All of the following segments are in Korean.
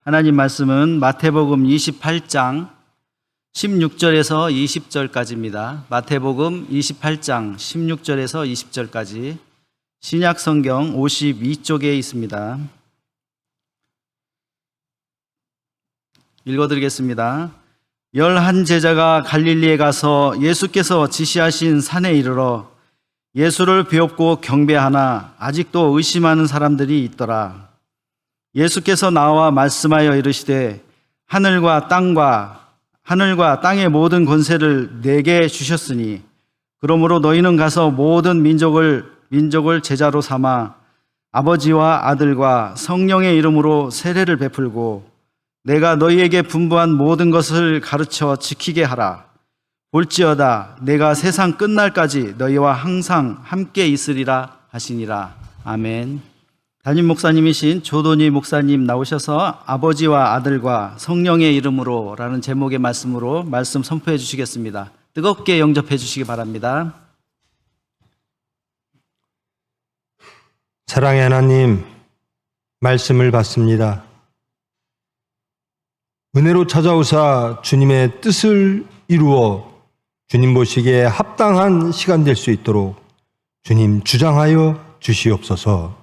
하나님 말씀은 마태복음 28장 16절에서 20절까지입니다. 마태복음 28장 16절에서 20절까지 신약성경 52쪽에 있습니다. 읽어드리겠습니다. 11 제자가 갈릴리에 가서 예수께서 지시하신 산에 이르러 예수를 배웁고 경배하나 아직도 의심하는 사람들이 있더라. 예수께서 나와 말씀하여 이르시되 하늘과 땅의 모든 권세를 내게 주셨으니 그러므로 너희는 가서 모든 민족을 제자로 삼아 아버지와 아들과 성령의 이름으로 세례를 베풀고 내가 너희에게 분부한 모든 것을 가르쳐 지키게 하라. 볼지어다 내가 세상 끝날까지 너희와 항상 함께 있으리라 하시니라. 아멘. 담임 목사님이신 조돈희 목사님 나오셔서 아버지와 아들과 성령의 이름으로 라는 제목의 말씀으로 말씀 선포해 주시겠습니다. 뜨겁게 영접해 주시기 바랍니다. 사랑의 하나님, 말씀을 받습니다. 은혜로 찾아오사 주님의 뜻을 이루어 주님 보시기에 합당한 시간 될 수 있도록 주님 주장하여 주시옵소서.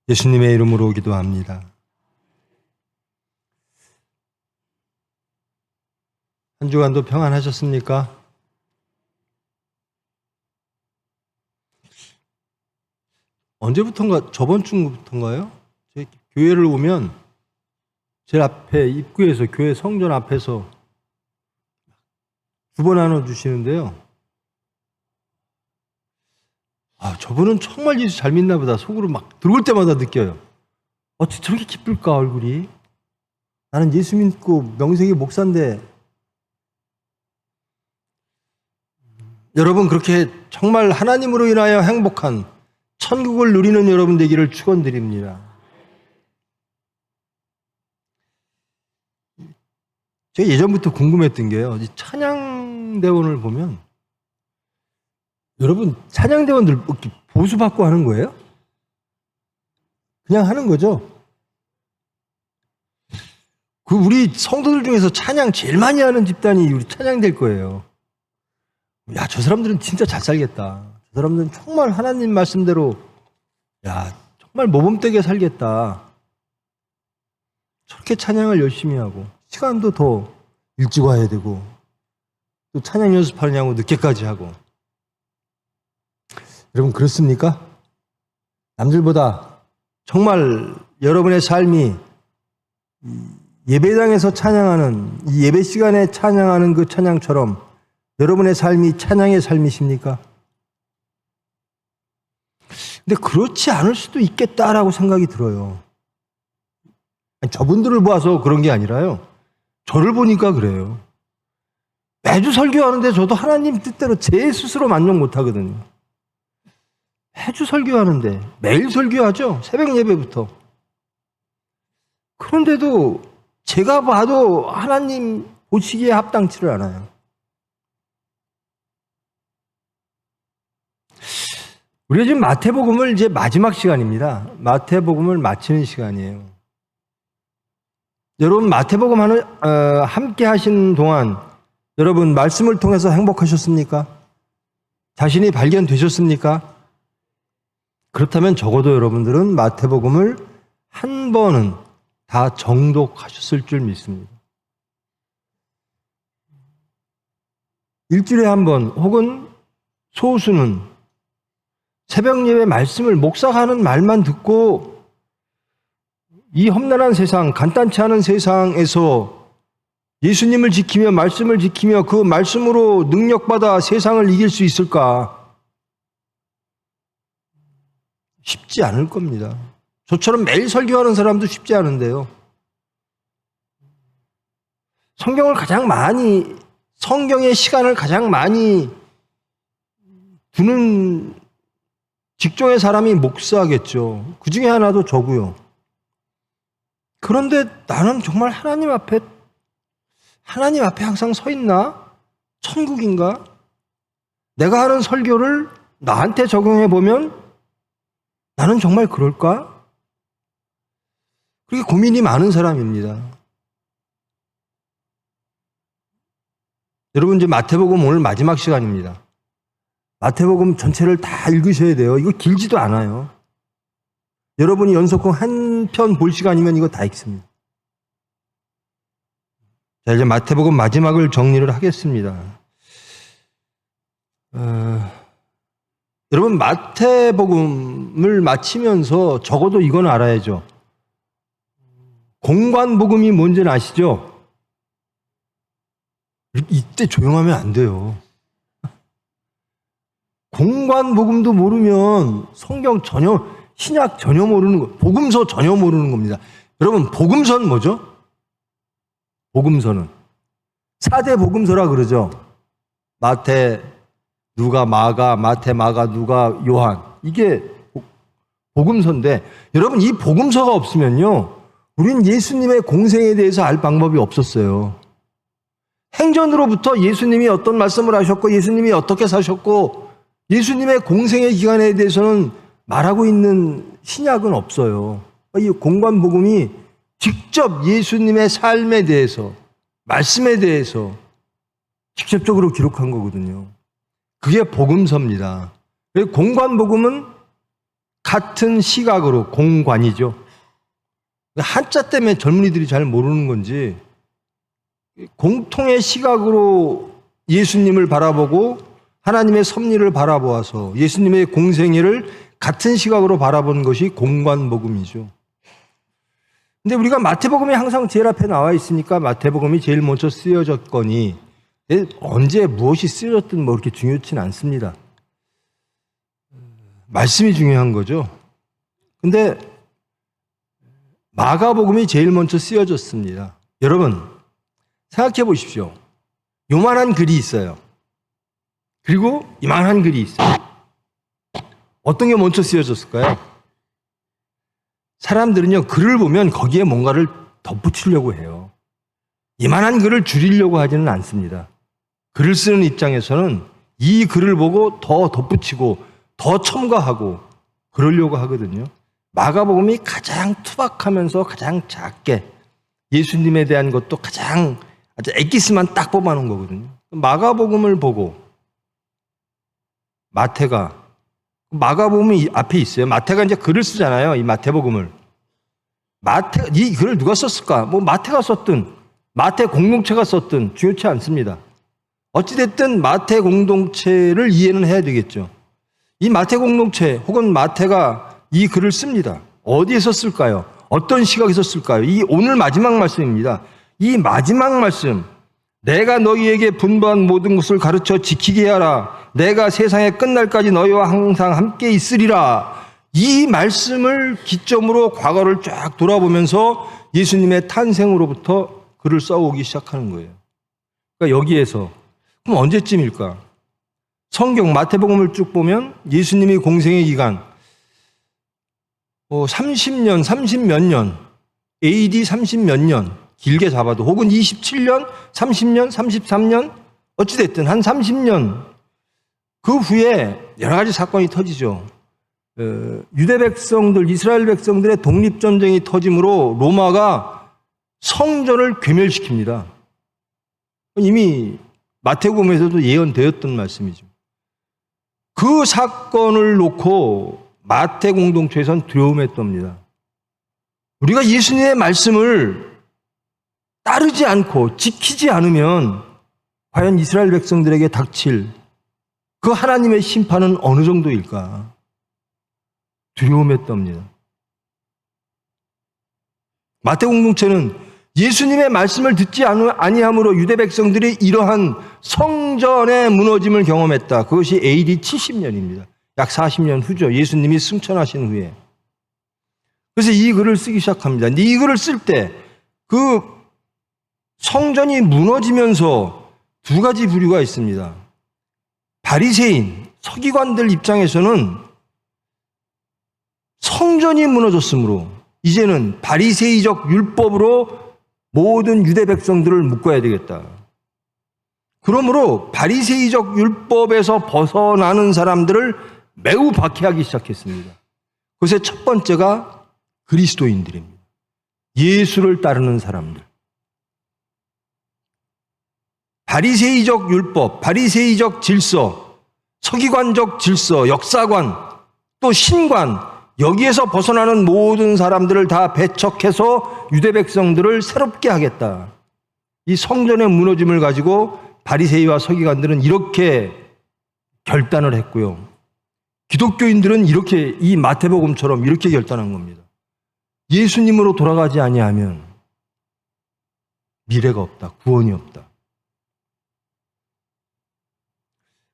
예수님의 이름으로 기도합니다. 한 주간도 평안하셨습니까? 언제부턴가, 저번 주부터인가요? 저희 교회를 오면 제 앞에 입구에서, 교회 성전 앞에서 두 번 나눠주시는데요. 저분은 정말 예수 잘 믿나 보다. 속으로 막 들어올 때마다 느껴요. 어찌 저렇게 기쁠까, 얼굴이. 나는 예수 믿고 명색이 목사인데. 여러분, 그렇게 정말 하나님으로 인하여 행복한 천국을 누리는 여러분 되기를 축원드립니다. 제가 예전부터 궁금했던 게요. 찬양대원을 보면 여러분, 찬양대원들 보수받고 하는 거예요? 그냥 하는 거죠? 우리 성도들 중에서 찬양 제일 많이 하는 집단이 우리 찬양될 거예요. 야, 저 사람들은 진짜 잘 살겠다. 저 사람들은 정말 하나님 말씀대로, 정말 모범되게 살겠다. 저렇게 찬양을 열심히 하고, 시간도 더 일찍 와야 되고, 또 찬양 연습하느냐고 늦게까지 하고. 여러분, 그렇습니까? 남들보다 정말 여러분의 삶이 예배당에서 찬양하는, 이 예배 시간에 찬양하는 그 찬양처럼 여러분의 삶이 찬양의 삶이십니까? 근데 그렇지 않을 수도 있겠다라고 생각이 들어요. 저분들을 보아서 그런 게 아니라요. 저를 보니까 그래요. 매주 설교하는데 저도 하나님 뜻대로 제 스스로 만족 못 하거든요. 매주 설교하는데, 매일 설교하죠. 새벽 예배부터. 그런데도 제가 봐도 하나님 보시기에 합당치를 않아요. 우리가 지금 마태복음을 이제 마지막 시간입니다. 마태복음을 마치는 시간이에요. 여러분, 마태복음 함께 하신 동안 여러분 말씀을 통해서 행복하셨습니까? 자신이 발견되셨습니까? 그렇다면 적어도 여러분들은 마태복음을 한 번은 다 정독하셨을 줄 믿습니다. 일주일에 한 번 혹은 소수는 새벽 예배 말씀을 목사가 하는 말만 듣고 이 험난한 세상, 간단치 않은 세상에서 예수님을 지키며 말씀을 지키며 그 말씀으로 능력받아 세상을 이길 수 있을까? 쉽지 않을 겁니다. 저처럼 매일 설교하는 사람도 쉽지 않은데요. 성경의 시간을 가장 많이 두는 직종의 사람이 목사겠죠. 그 중에 하나도 저고요. 그런데 나는 정말 하나님 앞에 항상 서 있나? 천국인가? 내가 하는 설교를 나한테 적용해 보면 나는 정말 그럴까? 그렇게 고민이 많은 사람입니다. 여러분, 이제 마태복음 오늘 마지막 시간입니다. 마태복음 전체를 다 읽으셔야 돼요. 이거 길지도 않아요. 여러분이 연속성 한 편 볼 시간이면 이거 다 읽습니다. 자, 이제 마태복음 마지막을 정리를 하겠습니다. 여러분, 마태복음을 마치면서 적어도 이건 알아야죠. 공관복음이 뭔지는 아시죠? 이때 조용하면 안 돼요. 공관복음도 모르면 성경 전혀, 신약 전혀 모르는 거, 복음서 전혀 모르는 겁니다. 여러분, 복음서는 뭐죠? 복음서는 4대 복음서라 그러죠. 마태, 누가, 마가, 마태, 마가, 누가, 요한. 이게 복음서인데, 여러분, 이 복음서가 없으면요, 우린 예수님의 공생에 대해서 알 방법이 없었어요. 행전으로부터 예수님이 어떤 말씀을 하셨고, 예수님이 어떻게 사셨고, 예수님의 공생의 기간에 대해서는 말하고 있는 신약은 없어요. 이 공관복음이 직접 예수님의 삶에 대해서, 말씀에 대해서 직접적으로 기록한 거거든요. 그게 복음서입니다. 공관복음은 같은 시각으로, 공관이죠. 한자 때문에 젊은이들이 잘 모르는 건지 공통의 시각으로 예수님을 바라보고 하나님의 섭리를 바라보아서 예수님의 공생애를 같은 시각으로 바라본 것이 공관복음이죠. 근데 우리가 마태복음이 항상 제일 앞에 나와 있으니까 마태복음이 제일 먼저 쓰여졌거니 언제 무엇이 쓰여졌든 뭐 그렇게 중요치는 않습니다. 말씀이 중요한 거죠. 근데 마가복음이 제일 먼저 쓰여졌습니다. 여러분, 생각해 보십시오. 요만한 글이 있어요. 그리고 이만한 글이 있어요. 어떤 게 먼저 쓰여졌을까요? 사람들은요, 글을 보면 거기에 뭔가를 덧붙이려고 해요. 이만한 글을 줄이려고 하지는 않습니다. 글을 쓰는 입장에서는 이 글을 보고 더 덧붙이고 더 첨가하고 그러려고 하거든요. 마가복음이 가장 투박하면서 가장 작게 예수님에 대한 것도 가장 아주 엑기스만 딱 뽑아놓은 거거든요. 마가복음을 보고 마가복음이 앞에 있어요. 마태가 이제 글을 쓰잖아요. 이 마태복음을. 이 글을 누가 썼을까? 뭐 마태가 썼든 마태 공동체가 썼든 중요치 않습니다. 어찌됐든 마태 공동체를 이해는 해야 되겠죠. 이 마태 공동체 혹은 마태가 이 글을 씁니다. 어디에서 쓸까요? 어떤 시각에서 쓸까요? 이 오늘 마지막 말씀입니다. 이 마지막 말씀, 내가 너희에게 분부한 모든 것을 가르쳐 지키게 하라. 내가 세상의 끝날까지 너희와 항상 함께 있으리라. 이 말씀을 기점으로 과거를 쫙 돌아보면서 예수님의 탄생으로부터 글을 써오기 시작하는 거예요. 그러니까 여기에서 그럼 언제쯤일까? 성경 마태복음을 쭉 보면 예수님이 공생의 기간 30년, 30몇 년, AD 30몇 년 길게 잡아도 혹은 27년, 30년, 33년 어찌됐든 한 30년 그 후에 여러 가지 사건이 터지죠. 유대 백성들, 이스라엘 백성들의 독립전쟁이 터짐으로 로마가 성전을 괴멸시킵니다. 이미 마태복음에서도 예언되었던 말씀이죠. 그 사건을 놓고 마태 공동체에서는 두려움에 떱니다. 우리가 예수님의 말씀을 따르지 않고 지키지 않으면 과연 이스라엘 백성들에게 닥칠 그 하나님의 심판은 어느 정도일까? 두려움에 떱니다. 마태 공동체는 예수님의 말씀을 듣지 아니함으로 유대 백성들이 이러한 성전의 무너짐을 경험했다. 그것이 AD 70년입니다. 약 40년 후죠. 예수님이 승천하신 후에. 그래서 이 글을 쓰기 시작합니다. 근데 이 글을 쓸 때 그 성전이 무너지면서 두 가지 부류가 있습니다. 바리새인, 서기관들 입장에서는 성전이 무너졌으므로 이제는 바리새이적 율법으로 모든 유대 백성들을 묶어야 되겠다. 그러므로 바리새이적 율법에서 벗어나는 사람들을 매우 박해하기 시작했습니다. 그것의 첫 번째가 그리스도인들입니다. 예수를 따르는 사람들. 바리새이적 율법, 바리새이적 질서, 서기관적 질서, 역사관, 또 신관, 여기에서 벗어나는 모든 사람들을 다 배척해서 유대 백성들을 새롭게 하겠다. 이 성전의 무너짐을 가지고 바리새이와 서기관들은 이렇게 결단을 했고요. 기독교인들은 이렇게 이 마태복음처럼 이렇게 결단한 겁니다. 예수님으로 돌아가지 아니하면 미래가 없다. 구원이 없다.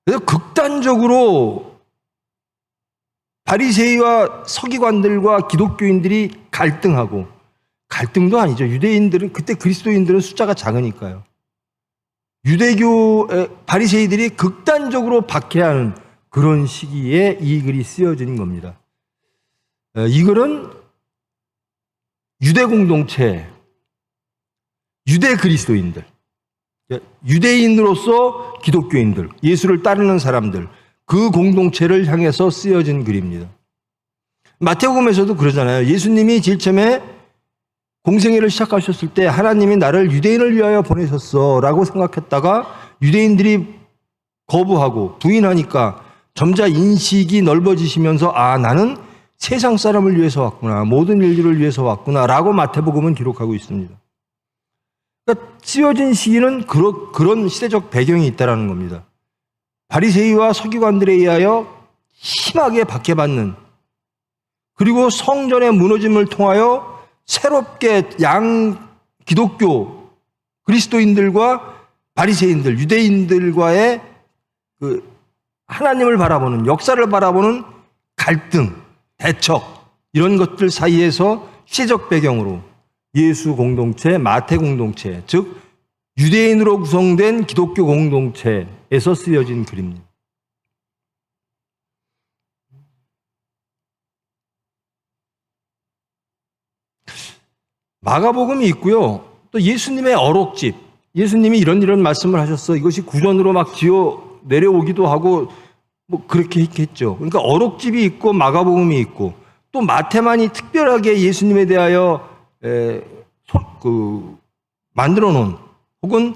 그래서 극단적으로 바리새이와 서기관들과 기독교인들이 갈등하고, 갈등도 아니죠. 유대인들은, 그때 그리스도인들은 숫자가 작으니까요. 유대교 바리새이들이 극단적으로 박해하는 그런 시기에 이 글이 쓰여진 겁니다. 이 글은 유대 공동체, 유대 그리스도인들, 유대인으로서 기독교인들, 예수를 따르는 사람들, 그 공동체를 향해서 쓰여진 글입니다. 마태복음에서도 그러잖아요. 예수님이 제일 처음에 공생애를 시작하셨을 때 하나님이 나를 유대인을 위하여 보내셨어 라고 생각했다가 유대인들이 거부하고 부인하니까 점차 인식이 넓어지시면서 아, 나는 세상 사람을 위해서 왔구나, 모든 인류를 위해서 왔구나 라고 마태복음은 기록하고 있습니다. 그러니까 쓰여진 시기는 그런 시대적 배경이 있다는 겁니다. 바리새이와 서기관들에 의하여 심하게 박해받는, 그리고 성전의 무너짐을 통하여 새롭게 기독교 그리스도인들과 바리새인들, 유대인들과의 그 하나님을 바라보는, 역사를 바라보는 갈등, 대척, 이런 것들 사이에서 시대적 배경으로 예수 공동체, 마태 공동체, 즉 유대인으로 구성된 기독교 공동체에서 쓰여진 글입니다. 마가복음이 있고요. 또 예수님의 어록집, 예수님이 이런 말씀을 하셨어. 이것이 구전으로 막 지어 내려오기도 하고 뭐 그렇게 했죠. 그러니까 어록집이 있고 마가복음이 있고, 또 마태만이 특별하게 예수님에 대하여 만들어 놓은 혹은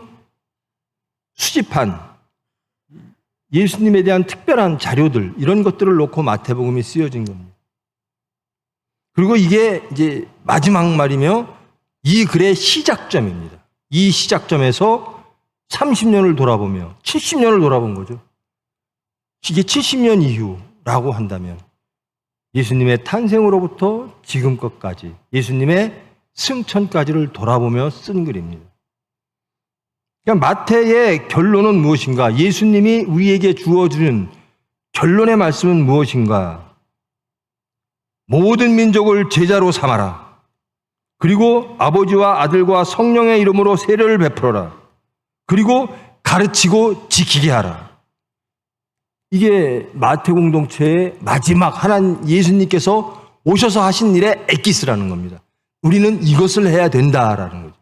수집한 예수님에 대한 특별한 자료들, 이런 것들을 놓고 마태복음이 쓰여진 겁니다. 그리고 이게 이제 마지막 말이며 이 글의 시작점입니다. 이 시작점에서 30년을 돌아보며 70년을 돌아본 거죠. 이게 70년 이후라고 한다면 예수님의 탄생으로부터 지금껏까지 예수님의 승천까지를 돌아보며 쓴 글입니다. 그러니까 마태의 결론은 무엇인가? 예수님이 우리에게 주어주는 결론의 말씀은 무엇인가? 모든 민족을 제자로 삼아라. 그리고 아버지와 아들과 성령의 이름으로 세례를 베풀어라. 그리고 가르치고 지키게 하라. 이게 마태 공동체의 마지막 예수님께서 오셔서 하신 일의 엑기스라는 겁니다. 우리는 이것을 해야 된다라는 거죠.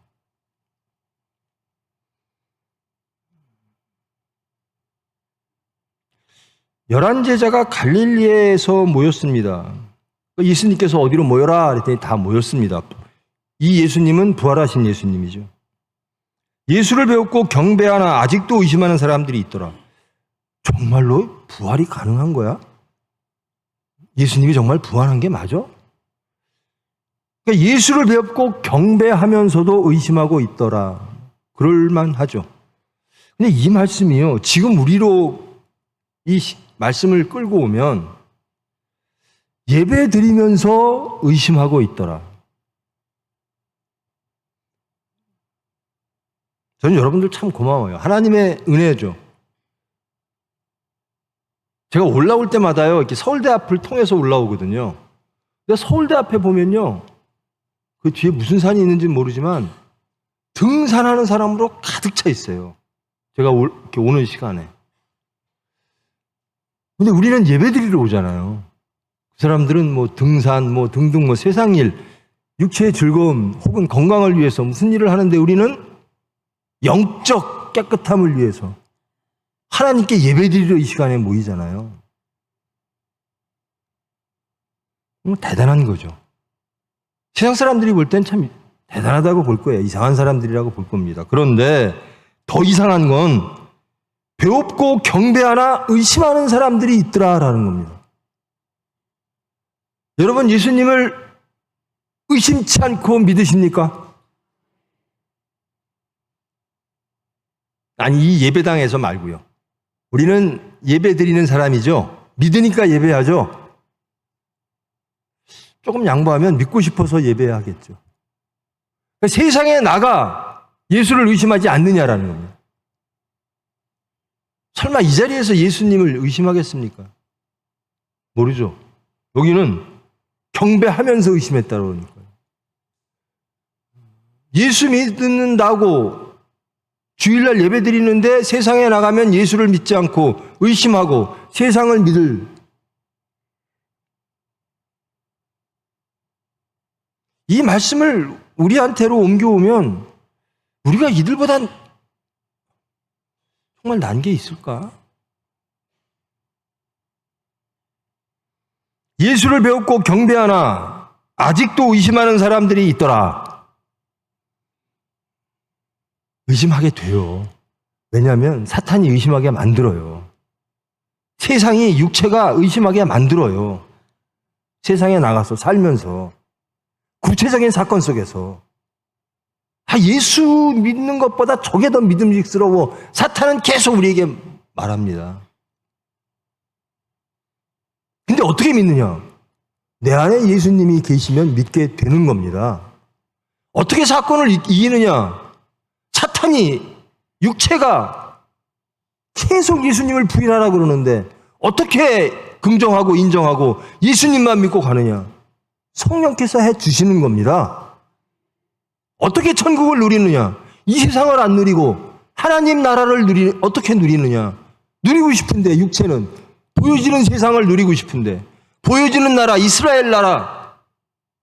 열한 제자가 갈릴리에서 모였습니다. 예수님께서 어디로 모여라 그랬더니 다 모였습니다. 이 예수님은 부활하신 예수님이죠. 예수를 배웠고 경배하나 아직도 의심하는 사람들이 있더라. 정말로 부활이 가능한 거야? 예수님이 정말 부활한 게 맞아? 그러니까 예수를 배웠고 경배하면서도 의심하고 있더라. 그럴만하죠. 근데 이 말씀이요, 지금 우리로 이 말씀을 끌고 오면 예배 드리면서 의심하고 있더라. 저는 여러분들 참 고마워요. 하나님의 은혜죠. 제가 올라올 때마다요, 이렇게 서울대 앞을 통해서 올라오거든요. 근데 서울대 앞에 보면요, 그 뒤에 무슨 산이 있는지는 모르지만 등산하는 사람으로 가득 차 있어요. 제가 이렇게 오는 시간에. 근데 우리는 예배드리러 오잖아요. 그 사람들은 뭐 등산, 뭐 등등 뭐 세상 일, 육체의 즐거움 혹은 건강을 위해서 무슨 일을 하는데 우리는 영적 깨끗함을 위해서 하나님께 예배드리러 이 시간에 모이잖아요. 대단한 거죠. 세상 사람들이 볼 땐 참 대단하다고 볼 거예요. 이상한 사람들이라고 볼 겁니다. 그런데 더 이상한 건 배웁고 경배하나 의심하는 사람들이 있더라라는 겁니다. 여러분, 예수님을 의심치 않고 믿으십니까? 아니, 이 예배당에서 말고요. 우리는 예배 드리는 사람이죠. 믿으니까 예배하죠. 조금 양보하면 믿고 싶어서 예배하겠죠. 그러니까 세상에 나가 예수를 의심하지 않느냐라는 겁니다. 설마 이 자리에서 예수님을 의심하겠습니까? 모르죠. 여기는 경배하면서 의심했다고 그러니까요. 예수 믿는다고 주일날 예배 드리는데 세상에 나가면 예수를 믿지 않고 의심하고 세상을 믿을, 이 말씀을 우리한테로 옮겨오면 우리가 이들보다 정말 난 게 있을까? 예수를 배웠고 경배하나 아직도 의심하는 사람들이 있더라. 의심하게 돼요. 왜냐하면 사탄이 의심하게 만들어요. 세상이 육체가 의심하게 만들어요. 세상에 나가서 살면서 구체적인 사건 속에서 예수 믿는 것보다 저게 더 믿음직스러워. 사탄은 계속 우리에게 말합니다. 근데 어떻게 믿느냐? 내 안에 예수님이 계시면 믿게 되는 겁니다. 어떻게 사건을 이기느냐? 사탄이, 육체가 계속 예수님을 부인하라 그러는데 어떻게 긍정하고 인정하고 예수님만 믿고 가느냐? 성령께서 해 주시는 겁니다. 어떻게 천국을 누리느냐? 이 세상을 안 누리고 하나님 나라를 어떻게 누리느냐? 누리고 싶은데, 육체는 보여지는 세상을 누리고 싶은데, 보여지는 나라, 이스라엘 나라,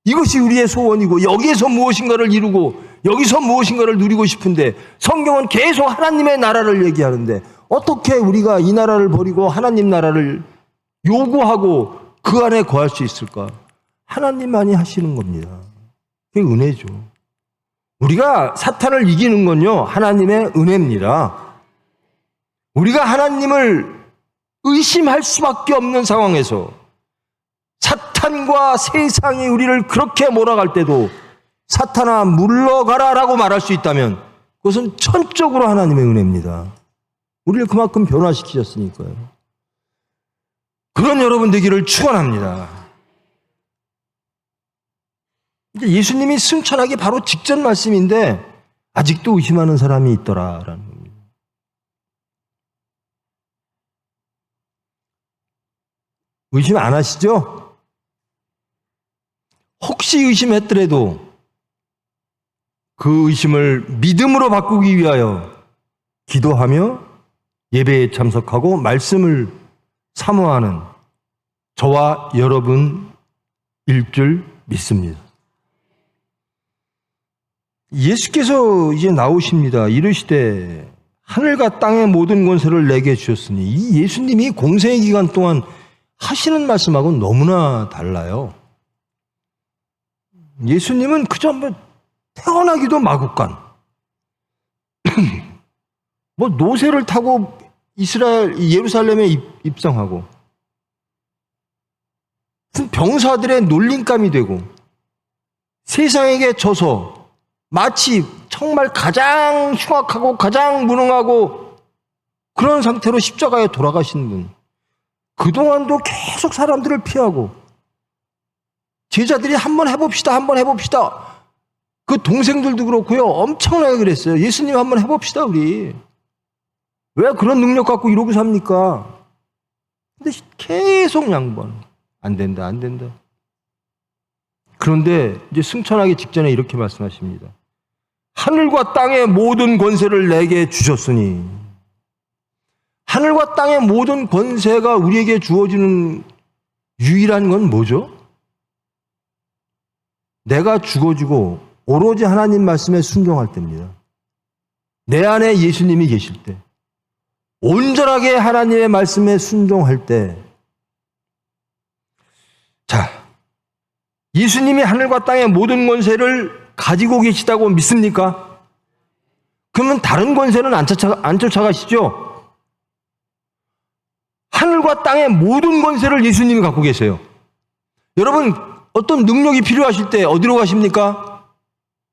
이것이 우리의 소원이고 여기에서 무엇인가를 이루고 여기서 무엇인가를 누리고 싶은데, 성경은 계속 하나님의 나라를 얘기하는데 어떻게 우리가 이 나라를 버리고 하나님 나라를 요구하고 그 안에 거할 수 있을까? 하나님만이 하시는 겁니다. 그게 은혜죠. 우리가 사탄을 이기는 건요, 하나님의 은혜입니다. 우리가 하나님을 의심할 수밖에 없는 상황에서 사탄과 세상이 우리를 그렇게 몰아갈 때도 사탄아 물러가라 라고 말할 수 있다면 그것은 전적으로 하나님의 은혜입니다. 우리를 그만큼 변화시키셨으니까요. 그런 여러분 되기를 축원합니다. 예수님이 승천하기 바로 직전 말씀인데 아직도 의심하는 사람이 있더라라는 겁니다. 의심 안 하시죠? 혹시 의심했더라도 그 의심을 믿음으로 바꾸기 위하여 기도하며 예배에 참석하고 말씀을 사모하는 저와 여러분일 줄 믿습니다. 예수께서 이제 나오십니다. 이르시되 하늘과 땅의 모든 권세를 내게 주셨으니, 이 예수님이 공생의 기간 동안 하시는 말씀하고는 너무나 달라요. 예수님은 그저 태어나기도 마구간 노새를 타고 예루살렘에 입성하고 병사들의 놀림감이 되고 세상에게 져서 마치 정말 가장 흉악하고 가장 무능하고 그런 상태로 십자가에 돌아가신 분, 그동안도 계속 사람들을 피하고 제자들이 한번 해봅시다 그 동생들도 그렇고요, 엄청나게 그랬어요. 예수님 한번 해봅시다 우리. 왜 그런 능력 갖고 이러고 삽니까? 근데 계속 양보하는, 안 된다. 그런데 이제 승천하기 직전에 이렇게 말씀하십니다. 하늘과 땅의 모든 권세를 내게 주셨으니. 하늘과 땅의 모든 권세가 우리에게 주어지는 유일한 건 뭐죠? 내가 죽어지고 오로지 하나님 말씀에 순종할 때입니다. 내 안에 예수님이 계실 때, 온전하게 하나님의 말씀에 순종할 때, 자, 예수님이 하늘과 땅의 모든 권세를 가지고 계시다고 믿습니까? 그러면 다른 권세는 안 쫓아가시죠? 하늘과 땅의 모든 권세를 예수님이 갖고 계세요. 여러분, 어떤 능력이 필요하실 때 어디로 가십니까?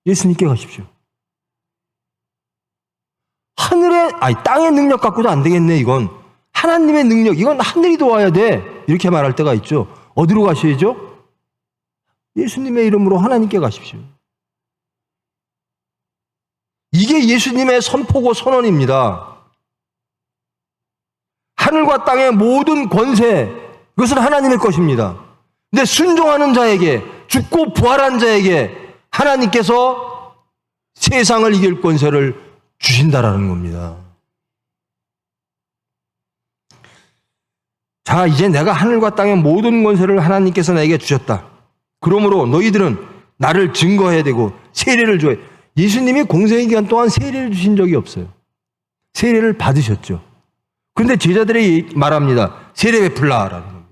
예수님께 가십시오. 땅의 능력 갖고도 안 되겠네, 이건. 하나님의 능력, 이건 하늘이 도와야 돼. 이렇게 말할 때가 있죠. 어디로 가셔야죠? 예수님의 이름으로 하나님께 가십시오. 이게 예수님의 선포고 선언입니다. 하늘과 땅의 모든 권세, 그것은 하나님의 것입니다. 근데 순종하는 자에게, 죽고 부활한 자에게 하나님께서 세상을 이길 권세를 주신다라는 겁니다. 자, 이제 내가 하늘과 땅의 모든 권세를 하나님께서 나에게 주셨다. 그러므로 너희들은 나를 증거해야 되고 세례를 줘야 돼. 예수님이 공생의 기간 동안 세례를 주신 적이 없어요. 세례를 받으셨죠. 그런데 제자들이 말합니다. 세례 베풀라라는 겁니다.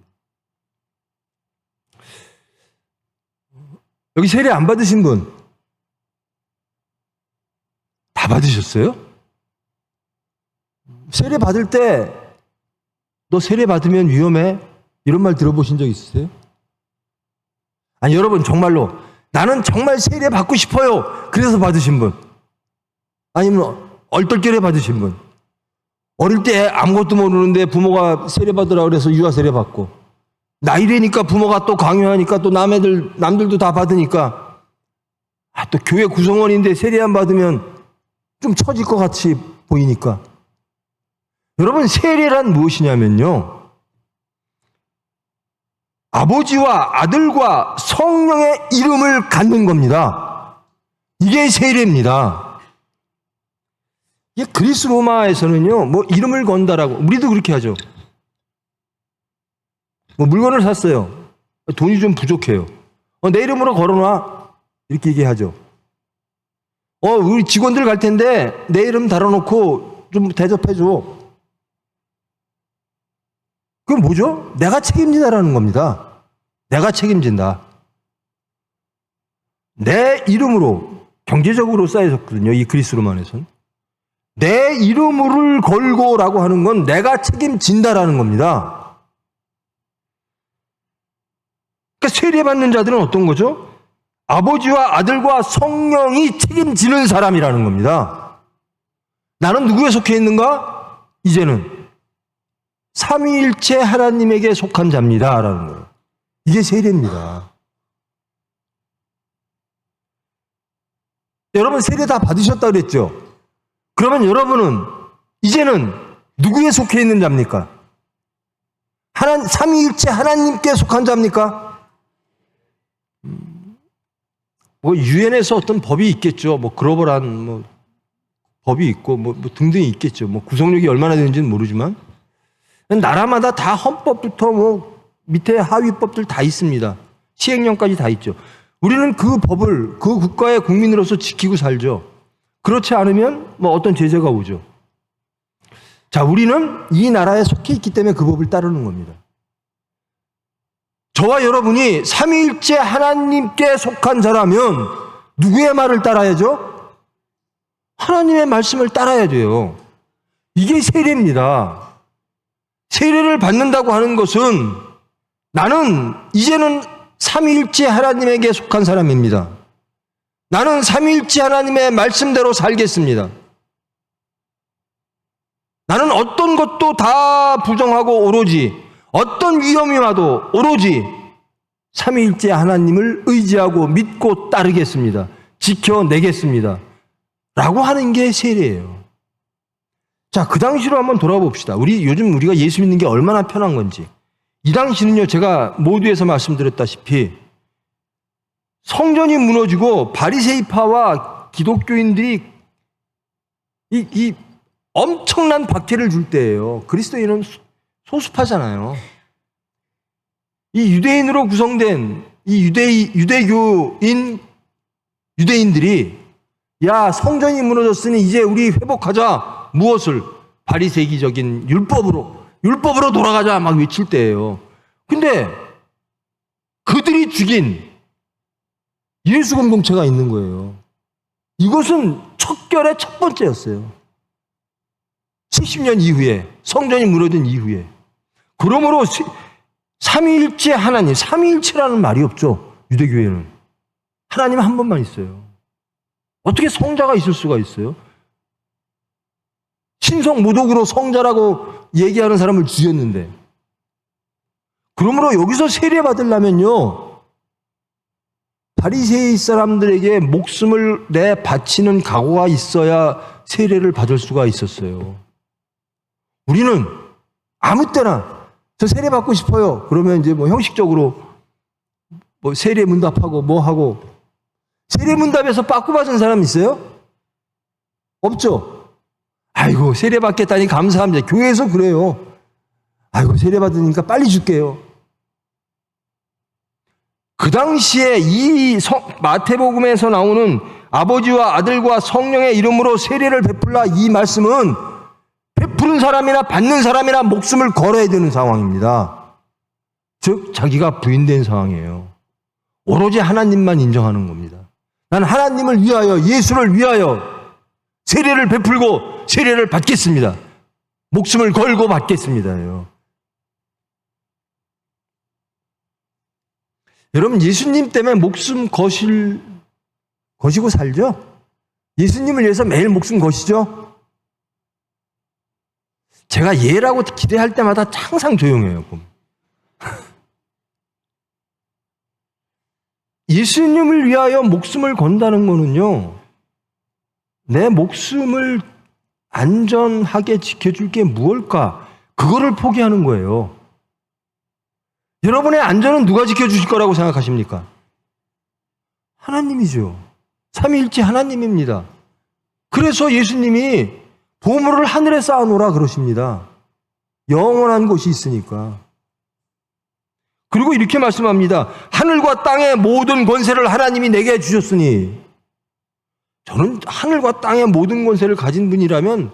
여기 세례 안 받으신 분 다 받으셨어요? 세례 받을 때 너 세례 받으면 위험해? 이런 말 들어보신 적 있으세요? 아니, 여러분, 정말로 나는 정말 세례 받고 싶어요. 그래서 받으신 분. 아니면 얼떨결에 받으신 분. 어릴 때 아무것도 모르는데 부모가 세례 받으라 그래서 유아 세례 받고, 나이 되니까 부모가 또 강요하니까 또 남들도 다 받으니까, 또 교회 구성원인데 세례 안 받으면 좀 처질 것 같이 보이니까. 여러분, 세례란 무엇이냐면요, 아버지와 아들과 성령의 이름을 갖는 겁니다. 이게 세례입니다. 이게 그리스 로마에서는요, 뭐 이름을 건다라고, 우리도 그렇게 하죠. 뭐 물건을 샀어요. 돈이 좀 부족해요. 내 이름으로 걸어놔. 이렇게 얘기하죠. 우리 직원들 갈 텐데 내 이름 달아놓고 좀 대접해줘. 그건 뭐죠? 내가 책임지다라는 겁니다. 내가 책임진다. 내 이름으로 경제적으로 쌓여졌거든요. 이 그리스 로마에서는. 내 이름을 걸고라고 하는 건 내가 책임진다라는 겁니다. 그러니까 세례받는 자들은 어떤 거죠? 아버지와 아들과 성령이 책임지는 사람이라는 겁니다. 나는 누구에 속해 있는가? 이제는 삼위일체 하나님에게 속한 자입니다라는 거예요. 이게 세례입니다. 여러분, 세례 다 받으셨다 그랬죠? 그러면 여러분은 이제는 누구에 속해 있는 자입니까? 삼위일체 하나님께 속한 자입니까? 뭐 유엔에서 어떤 법이 있겠죠. 뭐 글로벌한 뭐 법이 있고 뭐 등등이 있겠죠. 뭐 구성력이 얼마나 되는지는 모르지만 나라마다 다 헌법부터 뭐 밑에 하위법들 다 있습니다. 시행령까지 다 있죠. 우리는 그 법을 그 국가의 국민으로서 지키고 살죠. 그렇지 않으면 뭐 어떤 제재가 오죠. 자, 우리는 이 나라에 속해 있기 때문에 그 법을 따르는 겁니다. 저와 여러분이 삼위일체 하나님께 속한 자라면 누구의 말을 따라야죠? 하나님의 말씀을 따라야 돼요. 이게 세례입니다. 세례를 받는다고 하는 것은 나는 이제는 삼위일체 하나님에게 속한 사람입니다. 나는 삼위일체 하나님의 말씀대로 살겠습니다. 나는 어떤 것도 다 부정하고 오로지 어떤 위험이 와도 오로지 삼위일체 하나님을 의지하고 믿고 따르겠습니다. 지켜내겠습니다. 라고 하는 게 세례예요. 자, 그 당시로 한번 돌아봅시다. 요즘 우리가 예수 믿는 게 얼마나 편한 건지. 이 당시는요, 제가 모두에서 말씀드렸다시피 성전이 무너지고 바리새이파와 기독교인들이 이 엄청난 박해를 줄 때예요. 그리스도인은 소수파잖아요. 이 유대인으로 구성된 이 유대인들이 야, 성전이 무너졌으니 이제 우리 회복하자. 무엇을? 바리새기적인 율법으로 돌아가자 막 외칠 때예요. 근데 그들이 죽인 예수 공동체가 있는 거예요. 이것은 척결의 첫 번째였어요. 70년 이후에, 성전이 무너진 이후에. 그러므로 삼위일체 하나님, 삼위일체라는 말이 없죠. 유대교회는. 하나님 한 분만 있어요. 어떻게 성자가 있을 수가 있어요? 신성 모독으로 성자라고 얘기하는 사람을 죽였는데. 그러므로 여기서 세례 받으려면요, 바리새이 사람들에게 목숨을 내 바치는 각오가 있어야 세례를 받을 수가 있었어요. 우리는 아무 때나 저 세례 받고 싶어요. 그러면 이제 뭐 형식적으로 뭐 세례 문답하고 뭐 하고. 세례 문답에서 빠꾸 받은 사람 있어요? 없죠? 아이고, 세례 받겠다니 감사합니다. 교회에서 그래요. 아이고, 세례 받으니까 빨리 줄게요. 그 당시에 이 마태복음에서 나오는 아버지와 아들과 성령의 이름으로 세례를 베풀라, 이 말씀은 베푸는 사람이나 받는 사람이나 목숨을 걸어야 되는 상황입니다. 즉 자기가 부인된 상황이에요. 오로지 하나님만 인정하는 겁니다. 난 하나님을 위하여, 예수를 위하여 세례를 베풀고 세례를 받겠습니다. 목숨을 걸고 받겠습니다요. 여러분, 예수님 때문에 목숨 거시고 살죠? 예수님을 위해서 매일 목숨 거시죠? 제가 예라고 기대할 때마다 항상 조용해요. 예수님을 위하여 목숨을 건다는 거는요, 내 목숨을 안전하게 지켜줄 게 무엇일까? 그거를 포기하는 거예요. 여러분의 안전은 누가 지켜주실 거라고 생각하십니까? 하나님이죠. 삼위일체 하나님입니다. 그래서 예수님이 보물을 하늘에 쌓아놓으라 그러십니다. 영원한 곳이 있으니까. 그리고 이렇게 말씀합니다. 하늘과 땅의 모든 권세를 하나님이 내게 주셨으니. 저는 하늘과 땅의 모든 권세를 가진 분이라면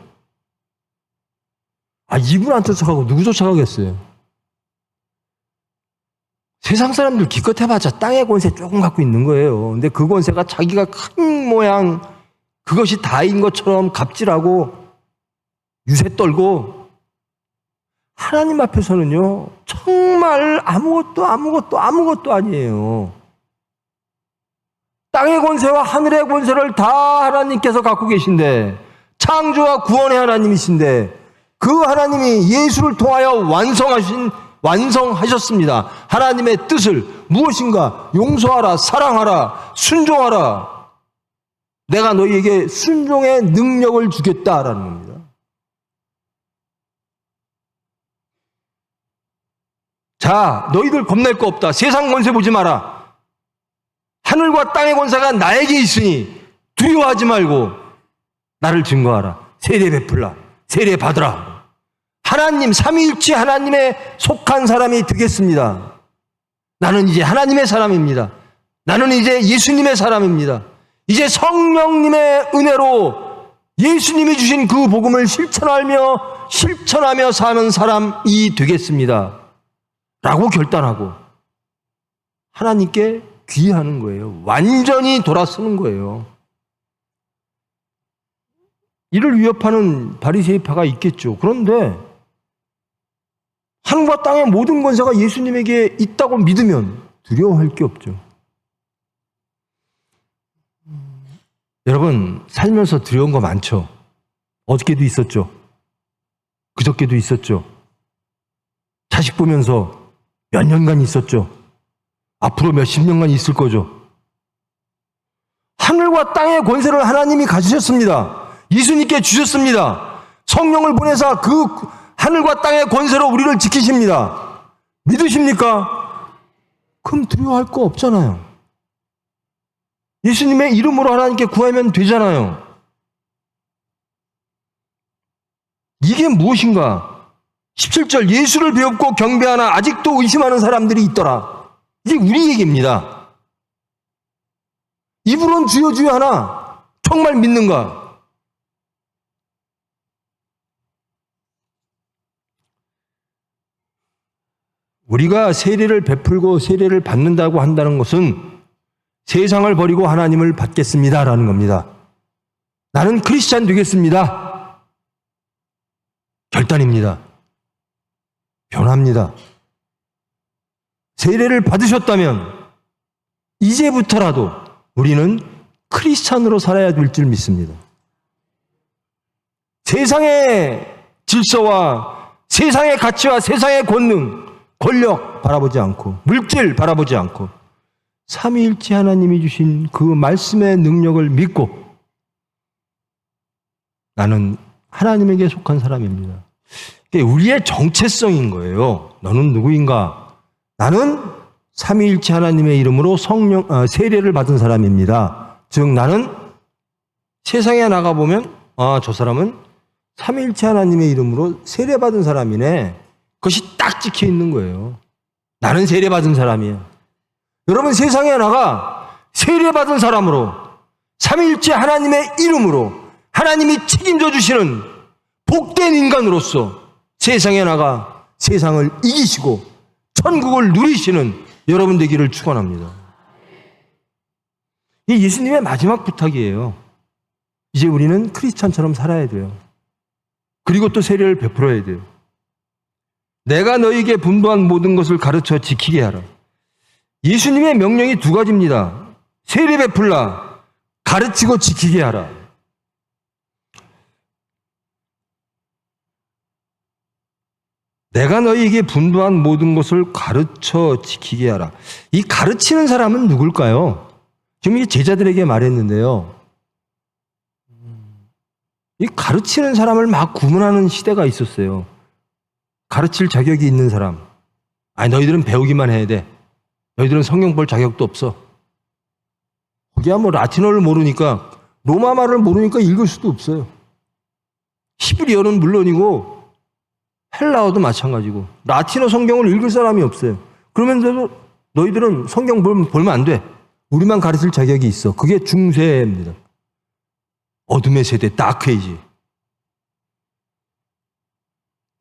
이분 안 쫓아가고 누구 쫓아가겠어요? 세상 사람들 기껏 해봤자 땅의 권세 조금 갖고 있는 거예요. 근데 그 권세가 자기가 큰 모양, 그것이 다인 것처럼 갑질하고 유세 떨고, 하나님 앞에서는요, 정말 아무것도 아니에요. 땅의 권세와 하늘의 권세를 다 하나님께서 갖고 계신데, 창조와 구원의 하나님이신데, 그 하나님이 예수를 통하여 완성하셨습니다. 하나님의 뜻을 무엇인가? 용서하라, 사랑하라, 순종하라. 내가 너희에게 순종의 능력을 주겠다라는 겁니다. 자, 너희들 겁낼 거 없다. 세상 권세 보지 마라. 하늘과 땅의 권세가 나에게 있으니 두려워하지 말고 나를 증거하라. 세례 베풀라. 세례 받으라. 하나님, 삼위일체 하나님에 속한 사람이 되겠습니다. 나는 이제 하나님의 사람입니다. 나는 이제 예수님의 사람입니다. 이제 성령님의 은혜로 예수님이 주신 그 복음을 실천하며 사는 사람이 되겠습니다. 라고 결단하고 하나님께 귀의하는 거예요. 완전히 돌아서는 거예요. 이를 위협하는 바리새이파가 있겠죠. 그런데 하늘과 땅의 모든 권세가 예수님에게 있다고 믿으면 두려워할 게 없죠. 여러분, 살면서 두려운 거 많죠. 어저께도 있었죠. 그저께도 있었죠. 자식 보면서 몇 년간 있었죠. 앞으로 몇십 년간 있을 거죠. 하늘과 땅의 권세를 하나님이 가지셨습니다. 예수님께 주셨습니다. 성령을 보내사 그 하늘과 땅의 권세로 우리를 지키십니다. 믿으십니까? 그럼 두려워할 거 없잖아요. 예수님의 이름으로 하나님께 구하면 되잖아요. 이게 무엇인가? 17절, 예수를 배웠고 경배하나 아직도 의심하는 사람들이 있더라. 이게 우리 얘기입니다. 입으로는 주여 주여 하나 정말 믿는가? 우리가 세례를 베풀고 세례를 받는다고 한다는 것은 세상을 버리고 하나님을 받겠습니다라는 겁니다. 나는 크리스찬 되겠습니다. 결단입니다. 변합니다. 세례를 받으셨다면 이제부터라도 우리는 크리스찬으로 살아야 될 줄 믿습니다. 세상의 질서와 세상의 가치와 세상의 권능, 권력 바라보지 않고 물질 바라보지 않고 삼위일체 하나님이 주신 그 말씀의 능력을 믿고 나는 하나님에게 속한 사람입니다. 이게 우리의 정체성인 거예요. 너는 누구인가? 나는 삼위일체 하나님의 이름으로 세례를 받은 사람입니다. 즉 나는 세상에 나가보면 저 사람은 삼위일체 하나님의 이름으로 세례받은 사람이네. 그것이 딱 찍혀 있는 거예요. 나는 세례받은 사람이에요. 여러분 세상에 나가 세례받은 사람으로 삼위일체 하나님의 이름으로 하나님이 책임져 주시는 복된 인간으로서 세상에 나가 세상을 이기시고 천국을 누리시는 여러분 되기를 축원합니다. 이 예수님의 마지막 부탁이에요. 이제 우리는 크리스찬처럼 살아야 돼요. 그리고 또 세례를 베풀어야 돼요. 내가 너희에게 분부한 모든 것을 가르쳐 지키게 하라. 예수님의 명령이 두 가지입니다. 세례 베풀라, 가르치고 지키게 하라. 내가 너희에게 분부한 모든 것을 가르쳐 지키게 하라. 이 가르치는 사람은 누굴까요? 지금 이 제자들에게 말했는데요. 이 가르치는 사람을 막 구분하는 시대가 있었어요. 가르칠 자격이 있는 사람. 아니, 너희들은 배우기만 해야 돼. 너희들은 성경 볼 자격도 없어. 거기야 뭐 라틴어를 모르니까, 로마 말을 모르니까 읽을 수도 없어요. 히브리어는 물론이고 헬라어도 마찬가지고 라틴어 성경을 읽을 사람이 없어요. 그러면서도 너희들은 성경 보면 안 돼. 우리만 가르칠 자격이 있어. 그게 중세입니다. 어둠의 세대, 다크에이지.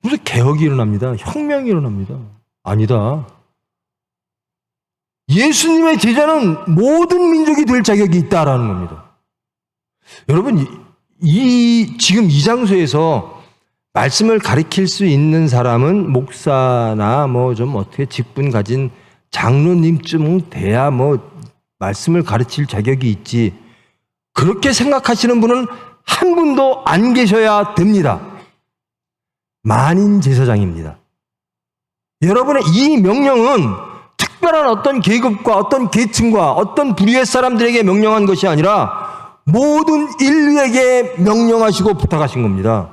무슨 개혁이 일어납니다. 혁명이 일어납니다. 아니다. 예수님의 제자는 모든 민족이 될 자격이 있다라는 겁니다. 여러분, 지금 이 장소에서 말씀을 가르칠 수 있는 사람은 목사나 뭐 좀 어떻게 직분 가진 장로님쯤 돼야 뭐 말씀을 가르칠 자격이 있지. 그렇게 생각하시는 분은 한 분도 안 계셔야 됩니다. 만인 제사장입니다. 여러분의 이 명령은 특별한 어떤 계급과 어떤 계층과 어떤 부류의 사람들에게 명령한 것이 아니라 모든 인류에게 명령하시고 부탁하신 겁니다.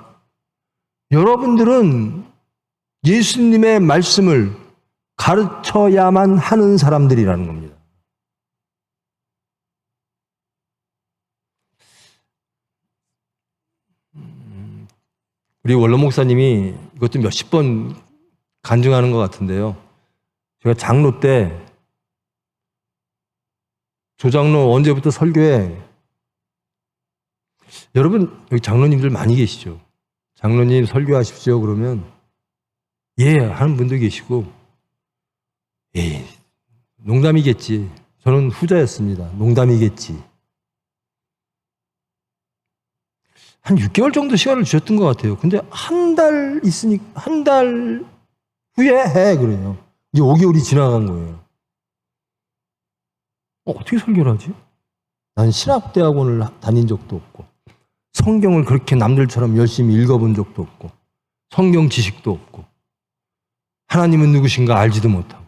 여러분들은 예수님의 말씀을 가르쳐야만 하는 사람들이라는 겁니다. 우리 원로 목사님이 이것도 몇십 번 간증하는 것 같은데요. 제가 장로 때 조장로 언제부터 설교해? 여러분 여기 장로님들 많이 계시죠? 장로님 설교하십시오 그러면 예 하는 분도 계시고 예 농담이겠지. 저는 후자였습니다. 농담이겠지. 한 6개월 정도 시간을 주셨던 것 같아요. 근데 한 달 후에 해 그래요. 이제 5개월이 지나간 거예요. 어떻게 설교를 하지? 난 신학대학원을 다닌 적도 없고 성경을 그렇게 남들처럼 열심히 읽어본 적도 없고 성경 지식도 없고 하나님은 누구신가 알지도 못하고.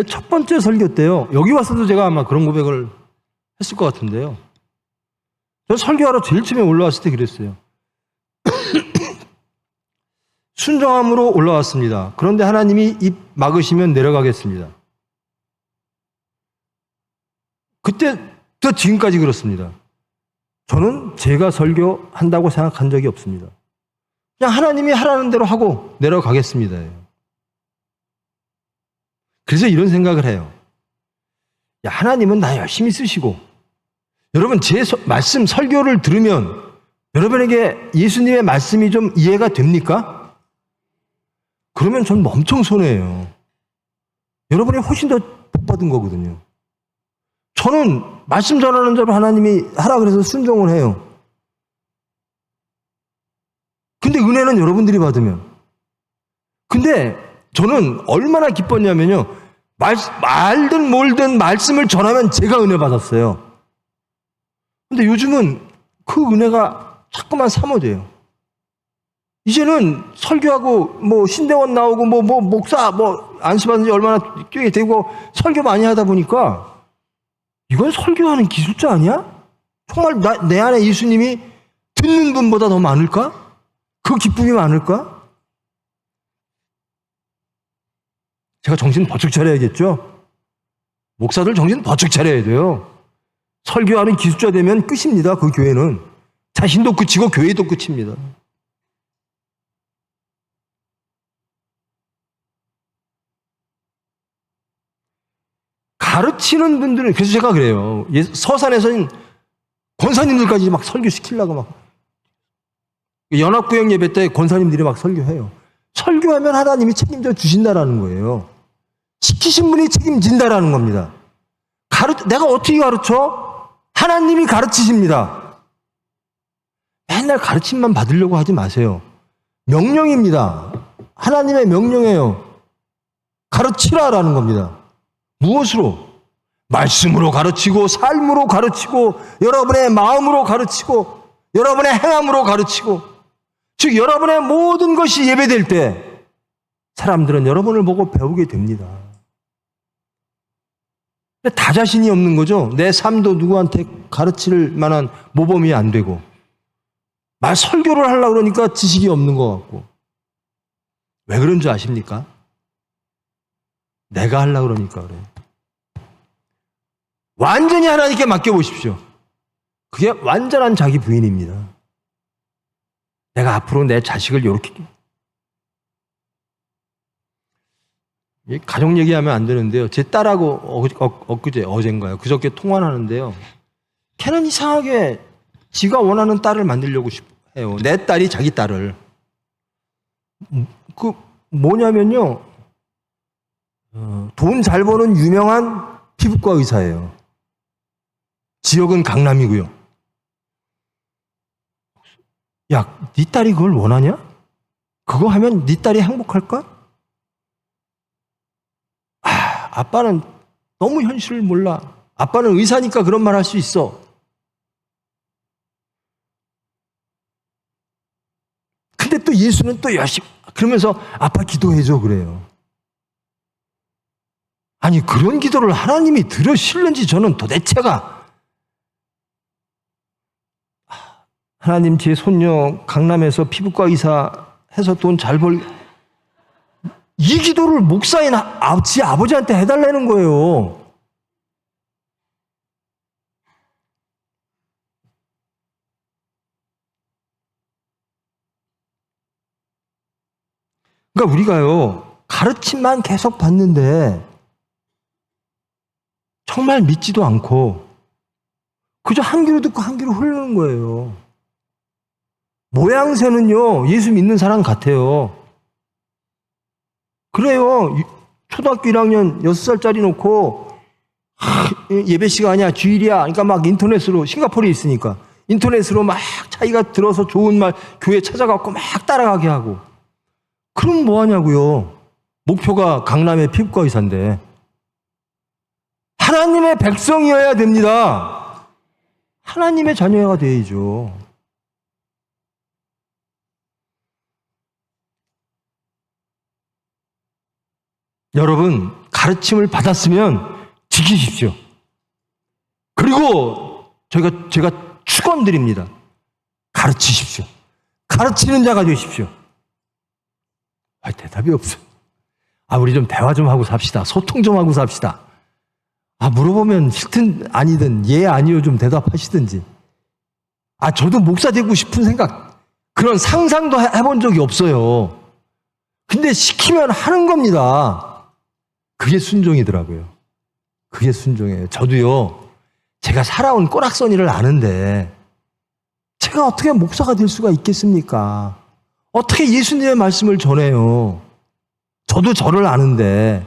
첫 번째 설교 때요. 여기 와서도 제가 아마 그런 고백을 했을 것 같은데요. 저 설교하러 제일 처음에 올라왔을 때 그랬어요. 순종함으로 올라왔습니다. 그런데 하나님이 입 막으시면 내려가겠습니다. 그때부터 지금까지 그렇습니다. 저는 제가 설교한다고 생각한 적이 없습니다. 그냥 하나님이 하라는 대로 하고 내려가겠습니다. 그래서 이런 생각을 해요. 야, 하나님은 나 열심히 쓰시고 여러분 제 말씀 설교를 들으면 여러분에게 예수님의 말씀이 좀 이해가 됩니까? 그러면 전 엄청 손해예요. 여러분이 훨씬 더 복 받은 거거든요. 저는 말씀 전하는 대로 하나님이 하라 그래서 순종을 해요. 근데 은혜는 여러분들이 받으면. 근데 저는 얼마나 기뻤냐면요. 말든 뭘든 말씀을 전하면 제가 은혜 받았어요. 근데 요즘은 그 은혜가 자꾸만 사모돼요. 이제는 설교하고 뭐 신대원 나오고 뭐 목사 뭐 안수받은 지 얼마나 꽤 되고 설교 많이 하다 보니까 이건 설교하는 기술자 아니야? 정말 내 안에 예수님이 듣는 분보다 더 많을까? 그 기쁨이 많을까? 제가 정신 번쩍 차려야겠죠? 목사들 정신 번쩍 차려야 돼요. 설교하는 기술자 되면 끝입니다. 그 교회는. 자신도 끝이고 교회도 끝입니다. 가르치는 분들은, 그래서 제가 그래요. 서산에서는 권사님들까지 막 설교시키려고 막. 연합구역 예배 때 권사님들이 막 설교해요. 설교하면 하나님이 책임져 주신다라는 거예요. 시키신 분이 책임진다라는 겁니다. 내가 어떻게 가르쳐? 하나님이 가르치십니다. 맨날 가르침만 받으려고 하지 마세요. 명령입니다. 하나님의 명령이에요. 가르치라라는 겁니다. 무엇으로? 말씀으로 가르치고, 삶으로 가르치고, 여러분의 마음으로 가르치고, 여러분의 행함으로 가르치고, 즉 여러분의 모든 것이 예배될 때 사람들은 여러분을 보고 배우게 됩니다. 다 자신이 없는 거죠. 내 삶도 누구한테 가르칠 만한 모범이 안 되고, 설교를 하려고 그러니까 지식이 없는 것 같고. 왜 그런 줄 아십니까? 내가 하려고 그러니까 그래요. 완전히 하나님께 맡겨보십시오. 그게 완전한 자기 부인입니다. 내가 앞으로 내 자식을 이렇게. 가족 얘기하면 안 되는데요. 제 딸하고 어젠가요. 그저께 통화를 하는데요. 걔는 이상하게 지가 원하는 딸을 만들려고 해요. 내 딸이 자기 딸을. 뭐냐면요. 돈 잘 버는 유명한 피부과 의사예요. 지역은 강남이고요. 야, 네 딸이 그걸 원하냐? 그거 하면 네 딸이 행복할까? 아빠는 너무 현실을 몰라. 아빠는 의사니까 그런 말 할 수 있어. 근데 또 예수는 또 열심히 그러면서 아빠 기도해줘 그래요. 아니 그런 기도를 하나님이 들으실는지 저는 도대체가. 하나님 제 손녀 강남에서 피부과 의사 해서 돈 잘 벌. 이 기도를 목사인 지 아버지한테 해달라는 거예요. 그러니까 우리가요 가르침만 계속 받는데 정말 믿지도 않고 그저 한 귀로 듣고 한 귀로 흐르는 거예요. 모양새는요 예수 믿는 사람 같아요. 그래요. 초등학교 1학년 6살짜리 놓고 예배 시간이야 주일이야 그러니까 막 인터넷으로 싱가포르에 있으니까 인터넷으로 막 자기가 들어서 좋은 말 교회 찾아가고 막 따라가게 하고 그럼 뭐하냐고요. 목표가 강남의 피부과 의사인데 하나님의 백성이어야 됩니다. 하나님의 자녀가 되어야죠. 여러분 가르침을 받았으면 지키십시오. 그리고 제가 축원드립니다. 가르치십시오. 가르치는 자가 되십시오. 대답이 없어. 우리 좀 대화 좀 하고 삽시다. 소통 좀 하고 삽시다. 물어보면 싫든 아니든 예 아니요 좀 대답하시든지. 저도 목사 되고 싶은 생각 그런 상상도 해본 적이 없어요. 근데 시키면 하는 겁니다. 그게 순종이더라고요. 그게 순종이에요. 저도요 제가 살아온 꼬락서니를 아는데 제가 어떻게 목사가 될 수가 있겠습니까? 어떻게 예수님의 말씀을 전해요? 저도 저를 아는데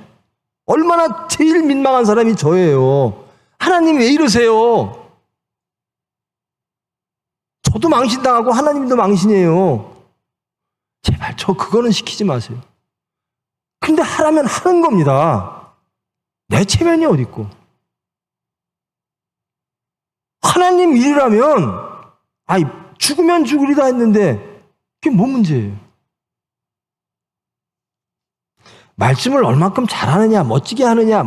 얼마나 제일 민망한 사람이 저예요. 하나님 왜 이러세요? 저도 망신당하고 하나님도 망신이에요. 제발 저 그거는 시키지 마세요. 근데 하라면 하는 겁니다. 내 체면이 어디 있고. 하나님 일이라면 죽으면 죽으리다 했는데 그게 뭐 문제예요? 말씀을 얼만큼 잘하느냐, 멋지게 하느냐,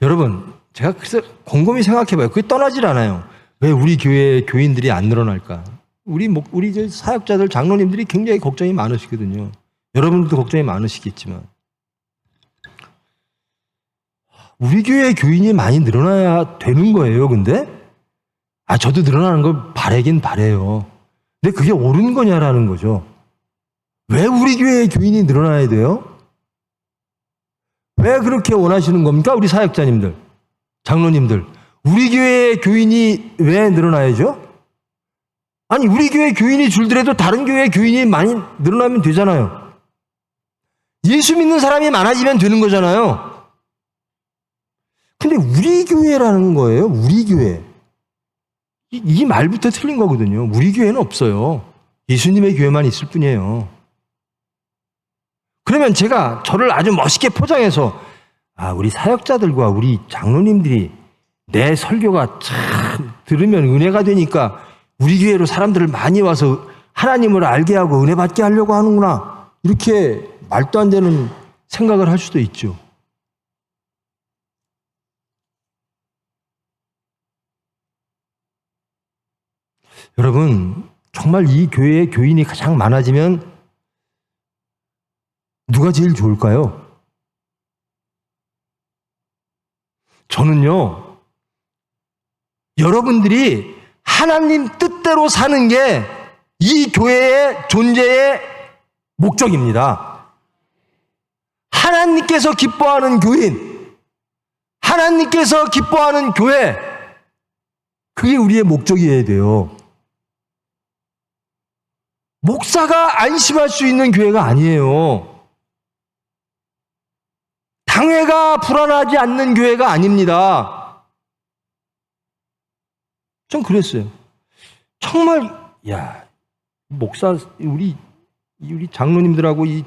여러분, 제가 그래서 곰곰이 생각해봐요. 그게 떠나질 않아요. 왜 우리 교회 교인들이 안 늘어날까? 우리 사역자들, 장로님들이 굉장히 걱정이 많으시거든요. 여러분들도 걱정이 많으시겠지만. 우리 교회 교인이 많이 늘어나야 되는 거예요, 근데? 저도 늘어나는 걸 바라긴 바라요. 근데 그게 옳은 거냐라는 거죠. 왜 우리 교회의 교인이 늘어나야 돼요? 왜 그렇게 원하시는 겁니까? 우리 사역자님들, 장로님들. 우리 교회의 교인이 왜 늘어나야죠? 우리 교회 교인이 줄더라도 다른 교회 교인이 많이 늘어나면 되잖아요. 예수 믿는 사람이 많아지면 되는 거잖아요. 근데 우리 교회라는 거예요. 우리 교회. 이 말부터 틀린 거거든요. 우리 교회는 없어요. 예수님의 교회만 있을 뿐이에요. 그러면 제가 저를 아주 멋있게 포장해서 우리 사역자들과 우리 장로님들이 내 설교가 참 들으면 은혜가 되니까 우리 교회로 사람들을 많이 와서 하나님을 알게 하고 은혜 받게 하려고 하는구나. 이렇게 말도 안 되는 생각을 할 수도 있죠. 여러분, 정말 이 교회에 교인이 가장 많아지면 누가 제일 좋을까요? 저는요, 여러분들이 하나님 뜻대로 사는 게 이 교회의 존재의 목적입니다. 하나님께서 기뻐하는 교인, 하나님께서 기뻐하는 교회, 그게 우리의 목적이어야 돼요. 목사가 안심할 수 있는 교회가 아니에요. 당회가 불안하지 않는 교회가 아닙니다. 전 그랬어요. 정말 목사 우리 장로님들하고 이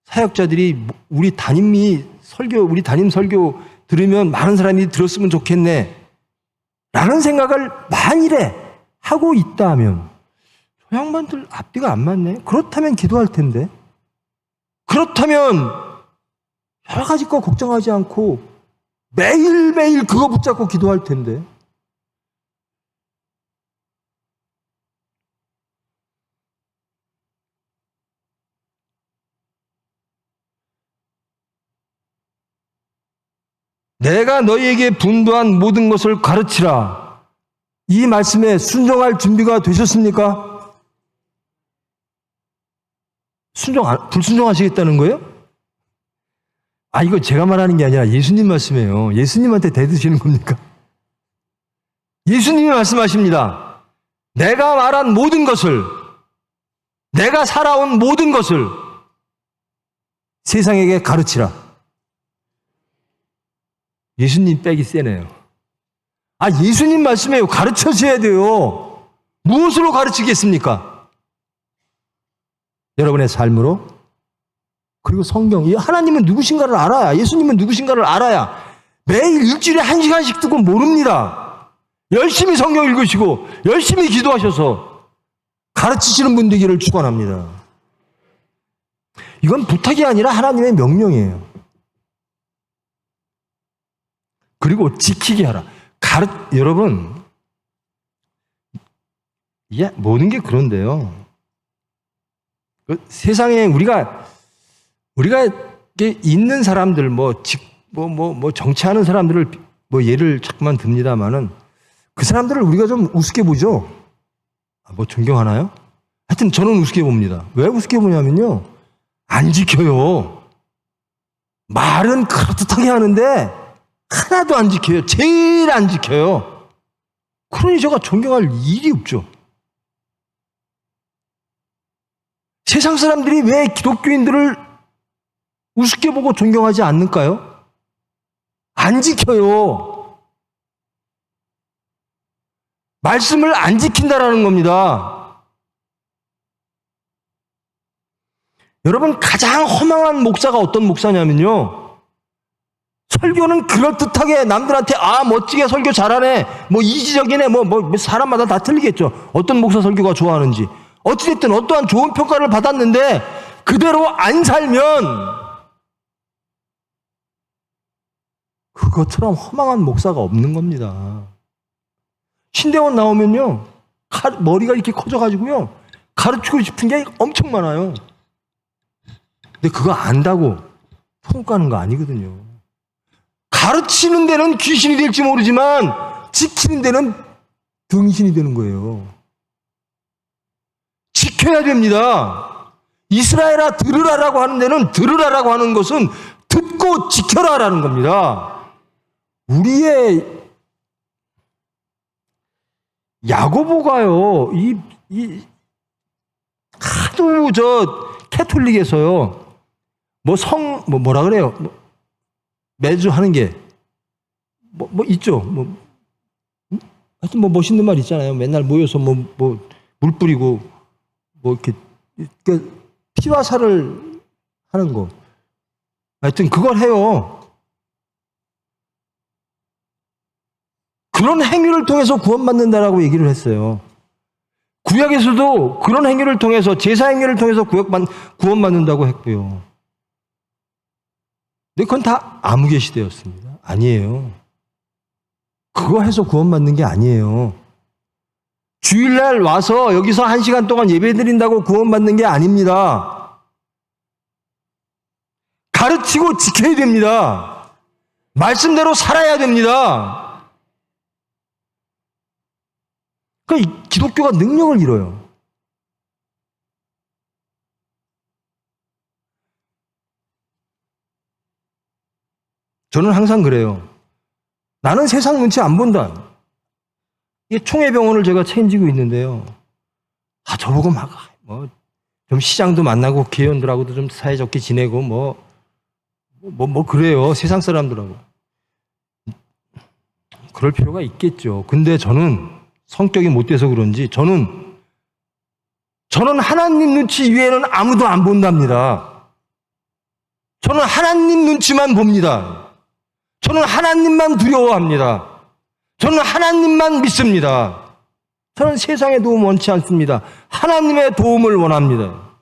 사역자들이 우리 담임 설교 들으면 많은 사람이 들었으면 좋겠네 라는 생각을 만일에 하고 있다면 저 양반들 앞뒤가 안 맞네. 그렇다면 기도할 텐데. 그렇다면 여러 가지 거 걱정하지 않고 매일매일 그거 붙잡고 기도할 텐데. 내가 너희에게 분부한 모든 것을 가르치라. 이 말씀에 순종할 준비가 되셨습니까? 불순종하시겠다는 거예요? 이거 제가 말하는 게 아니라 예수님 말씀이에요. 예수님한테 대드시는 겁니까? 예수님이 말씀하십니다. 내가 말한 모든 것을, 내가 살아온 모든 것을 세상에게 가르치라. 예수님 빼기 세네요. 예수님 말씀이에요. 가르쳐줘야 돼요. 무엇으로 가르치겠습니까? 여러분의 삶으로? 그리고 성경, 하나님은 누구신가를 알아야, 예수님은 누구신가를 알아야 매일 일주일에 1시간씩 듣고 모릅니다. 열심히 성경 읽으시고 열심히 기도하셔서 가르치시는 분 되기를 축원합니다. 이건 부탁이 아니라 하나님의 명령이에요. 그리고 지키게 하라. 여러분, 모든 게 그런데요. 세상에 우리가 있는 사람들, 정치하는 사람들을 예를 자꾸만 듭니다만은 그 사람들을 우리가 좀 우습게 보죠. 존경하나요? 하여튼 저는 우습게 봅니다. 왜 우습게 보냐면요. 안 지켜요. 말은 그렇듯하게 하는데 하나도 안 지켜요. 제일 안 지켜요. 그러니 제가 존경할 일이 없죠. 세상 사람들이 왜 기독교인들을 우습게 보고 존경하지 않을까요? 안 지켜요. 말씀을 안 지킨다라는 겁니다. 여러분, 가장 허망한 목사가 어떤 목사냐면요, 설교는 그럴듯하게 남들한테 멋지게 설교 잘하네, 이지적이네, 사람마다 다 틀리겠죠. 어떤 목사 설교가 좋아하는지. 어찌됐든 어떠한 좋은 평가를 받았는데 그대로 안 살면 그것처럼 허망한 목사가 없는 겁니다. 신대원 나오면요, 머리가 이렇게 커져가지고요, 가르치고 싶은 게 엄청 많아요. 근데 그거 안다고 통과하는 거 아니거든요. 가르치는 데는 귀신이 될지 모르지만 지키는 데는 등신이 되는 거예요. 지켜야 됩니다. 이스라엘아 들으라라고 하는 데는, 들으라라고 하는 것은 듣고 지켜라라는 겁니다. 우리의 야고보가요, 하도 캐톨릭에서요, 뭐라 그래요? 매주 하는 게, 있죠. 하여튼 멋있는 말 있잖아요. 맨날 모여서 물 뿌리고, 이렇게, 피와 살을 하는 거. 하여튼 그걸 해요. 그런 행위를 통해서 구원받는다라고 얘기를 했어요. 구약에서도 그런 행위를 통해서, 제사 행위를 통해서 구원받는다고 했고요. 근데 그건 다 암흑의 시대였습니다. 아니에요. 그거 해서 구원받는 게 아니에요. 주일날 와서 여기서 1시간 동안 예배드린다고 구원받는 게 아닙니다. 가르치고 지켜야 됩니다. 말씀대로 살아야 됩니다. 그러니까 기독교가 능력을 잃어요. 저는 항상 그래요. 나는 세상 눈치 안 본다. 이 총회병원을 제가 책임지고 있는데요. 저보고 좀 시장도 만나고 개연들하고도 좀 사이좋게 지내고 그래요. 세상 사람들하고. 그럴 필요가 있겠죠. 근데 저는 성격이 못 돼서 그런지 저는 하나님 눈치 이외에는 아무도 안 본답니다. 저는 하나님 눈치만 봅니다. 저는 하나님만 두려워합니다. 저는 하나님만 믿습니다. 저는 세상의 도움 원치 않습니다. 하나님의 도움을 원합니다.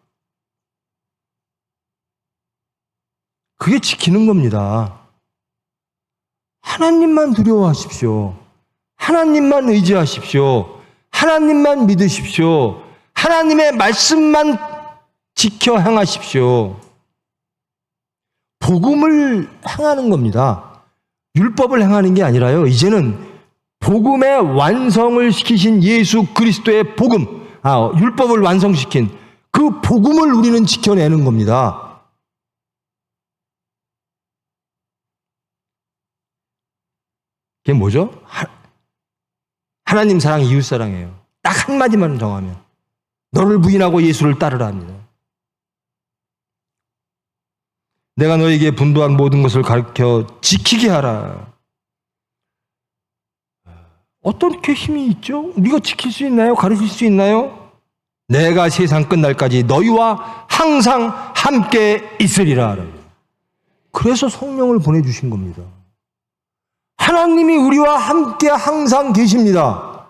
그게 지키는 겁니다. 하나님만 두려워하십시오. 하나님만 의지하십시오. 하나님만 믿으십시오. 하나님의 말씀만 지켜 행하십시오. 복음을 행하는 겁니다. 율법을 행하는 게 아니라요. 이제는 복음의 완성을 시키신 예수 그리스도의 복음, 율법을 완성시킨 그 복음을 우리는 지켜내는 겁니다. 그게 뭐죠? 하나님 사랑, 이웃 사랑이에요. 딱 한마디만 정하면 너를 부인하고 예수를 따르라 합니다. 내가 너에게 분부한 모든 것을 가르쳐 지키게 하라. 어떻게 힘이 있죠? 우리가 지킬 수 있나요? 가르칠 수 있나요? 내가 세상 끝날까지 너희와 항상 함께 있으리라. 그래서 성령을 보내주신 겁니다. 하나님이 우리와 함께 항상 계십니다.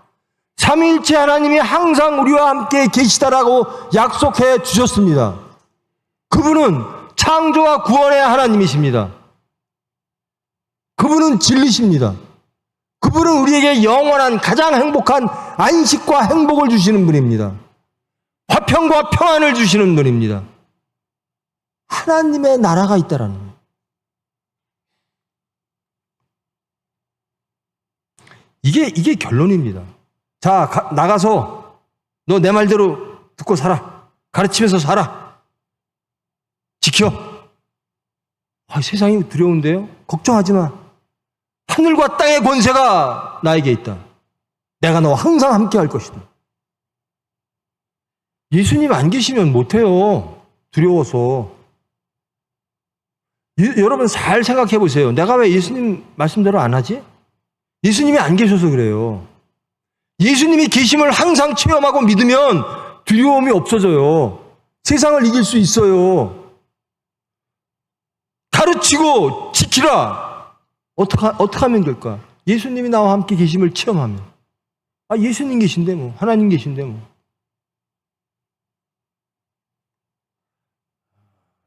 삼위일체 하나님이 항상 우리와 함께 계시다라고 약속해 주셨습니다. 그분은 창조와 구원의 하나님이십니다. 그분은 진리십니다. 그분은 우리에게 영원한 가장 행복한 안식과 행복을 주시는 분입니다. 화평과 평안을 주시는 분입니다. 하나님의 나라가 있다라는 거예요. 이게 결론입니다. 자, 나가서 너 내 말대로 듣고 살아. 가르치면서 살아. 지켜. 세상이 두려운데요? 걱정하지 마. 하늘과 땅의 권세가 나에게 있다. 내가 너와 항상 함께 할 것이다. 예수님 안 계시면 못해요. 두려워서. 여러분 잘 생각해 보세요. 내가 왜 예수님 말씀대로 안 하지? 예수님이 안 계셔서 그래요. 예수님이 계심을 항상 체험하고 믿으면 두려움이 없어져요. 세상을 이길 수 있어요. 가르치고 지키라. 어떻게 하면 될까? 예수님이 나와 함께 계심을 체험하면. 예수님 계신데 뭐, 하나님 계신데 뭐.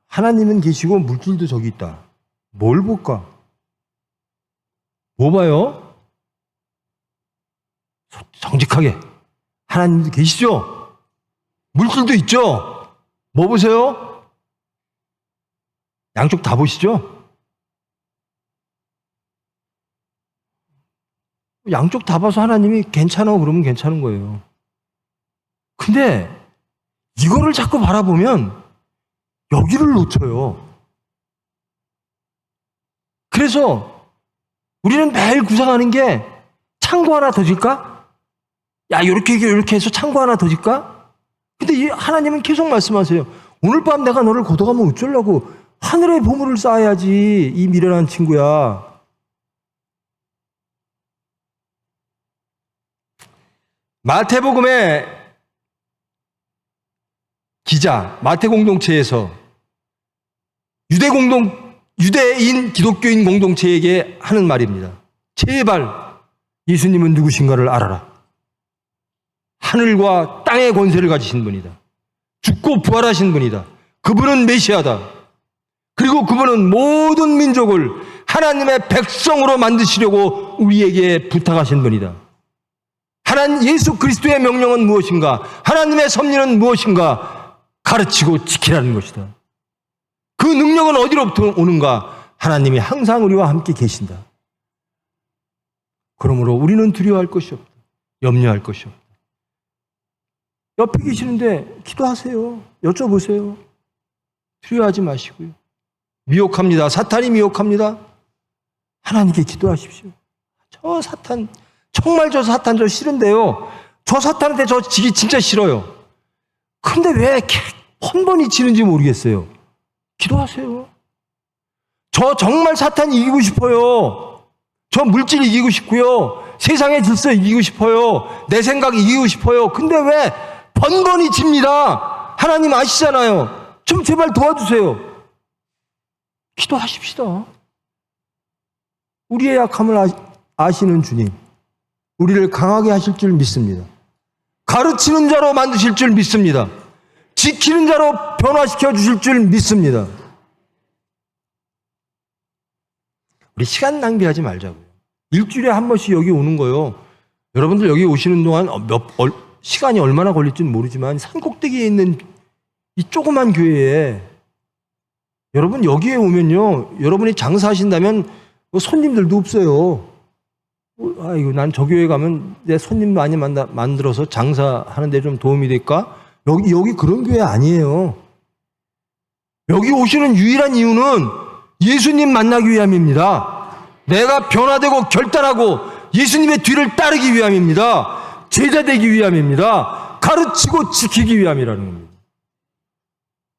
하나님은 계시고 물질도 저기 있다. 뭘 볼까? 뭐 봐요? 정직하게. 하나님도 계시죠? 물질도 있죠? 뭐 보세요? 양쪽 다 보시죠? 양쪽 다 봐서 하나님이 괜찮아 그러면 괜찮은 거예요. 근데 이거를 자꾸 바라보면 여기를 놓쳐요. 그래서 우리는 매일 구상하는 게 창고 하나 더 질까? 야, 이렇게 해서 창고 하나 더 질까? 근데 하나님은 계속 말씀하세요. 오늘 밤 내가 너를 걷어가면 어쩌려고? 하늘의 보물을 쌓아야지, 이 미련한 친구야. 마태복음의 기자, 마태 공동체에서 유대인 기독교인 공동체에게 하는 말입니다. 제발 예수님은 누구신가를 알아라. 하늘과 땅의 권세를 가지신 분이다. 죽고 부활하신 분이다. 그분은 메시아다. 그리고 그분은 모든 민족을 하나님의 백성으로 만드시려고 우리에게 부탁하신 분이다. 하나님 예수 그리스도의 명령은 무엇인가? 하나님의 섭리는 무엇인가? 가르치고 지키라는 것이다. 그 능력은 어디로부터 오는가? 하나님이 항상 우리와 함께 계신다. 그러므로 우리는 두려워할 것이 없다. 염려할 것이 없다. 옆에 계시는데 기도하세요. 여쭤보세요. 두려워하지 마시고요. 미혹합니다. 사탄이 미혹합니다. 하나님께 기도하십시오. 저 사탄, 정말 저 사탄 저 싫은데요. 저 사탄한테 저 지기 진짜 싫어요. 근데 왜 번번이 지는지 모르겠어요. 기도하세요. 저 정말 사탄 이기고 싶어요. 저 물질 이기고 싶고요. 세상의 질서 이기고 싶어요. 내 생각 이기고 싶어요. 근데 왜 번번이 집니다. 하나님 아시잖아요. 좀 제발 도와주세요. 기도하십시다. 우리의 약함을 아시는 주님, 우리를 강하게 하실 줄 믿습니다. 가르치는 자로 만드실 줄 믿습니다. 지키는 자로 변화시켜 주실 줄 믿습니다. 우리 시간 낭비하지 말자고요. 일주일에 한 번씩 여기 오는 거요. 여러분들 여기 오시는 동안 시간이 얼마나 걸릴지는 모르지만 산꼭대기에 있는 이 조그만 교회에 여러분 여기에 오면요. 여러분이 장사하신다면 손님들도 없어요. 아이고 난 저 교회 가면 내 손님 많이 만들어서 장사하는 데 좀 도움이 될까? 여기 그런 교회 아니에요. 여기 오시는 유일한 이유는 예수님 만나기 위함입니다. 내가 변화되고 결단하고 예수님의 뒤를 따르기 위함입니다. 제자 되기 위함입니다. 가르치고 지키기 위함이라는 겁니다.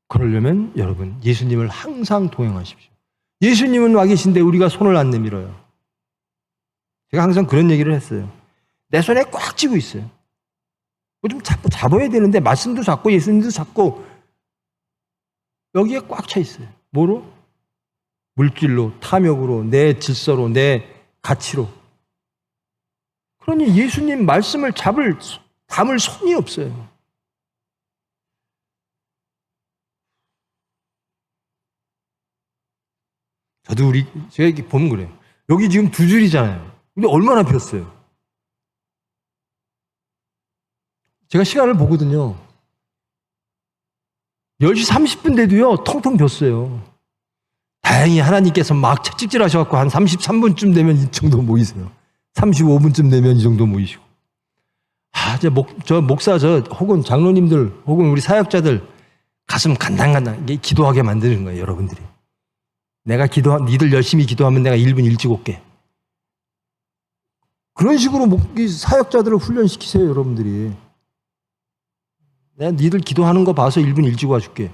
그러려면 여러분 예수님을 항상 동행하십시오. 예수님은 와 계신데 우리가 손을 안 내밀어요. 제가 항상 그런 얘기를 했어요. 내 손에 꽉 쥐고 있어요. 뭐 좀 잡아야 되는데 말씀도 잡고 예수님도 잡고 여기에 꽉 차 있어요. 뭐로? 물질로, 탐욕으로, 내 질서로, 내 가치로. 그러니 예수님 말씀을 담을 손이 없어요. 저도 제가 이렇게 보면 그래요. 여기 지금 2줄이잖아요. 근데 얼마나 비었어요. 제가 시간을 보거든요. 10시 30분 돼도요, 통통 비었어요. 다행히 하나님께서 막 채찍질 하셔갖고 한 33분쯤 되면 이 정도 모이세요. 35분쯤 되면 이 정도 모이시고. 저 목사, 혹은 장로님들, 혹은 우리 사역자들 가슴 간당간당 기도하게 만드는 거예요, 여러분들이. 니들 열심히 기도하면 내가 1분 일찍 올게. 그런 식으로 사역자들을 훈련시키세요, 여러분들이. 내가 니들 기도하는 거 봐서 1분 일찍 와줄게.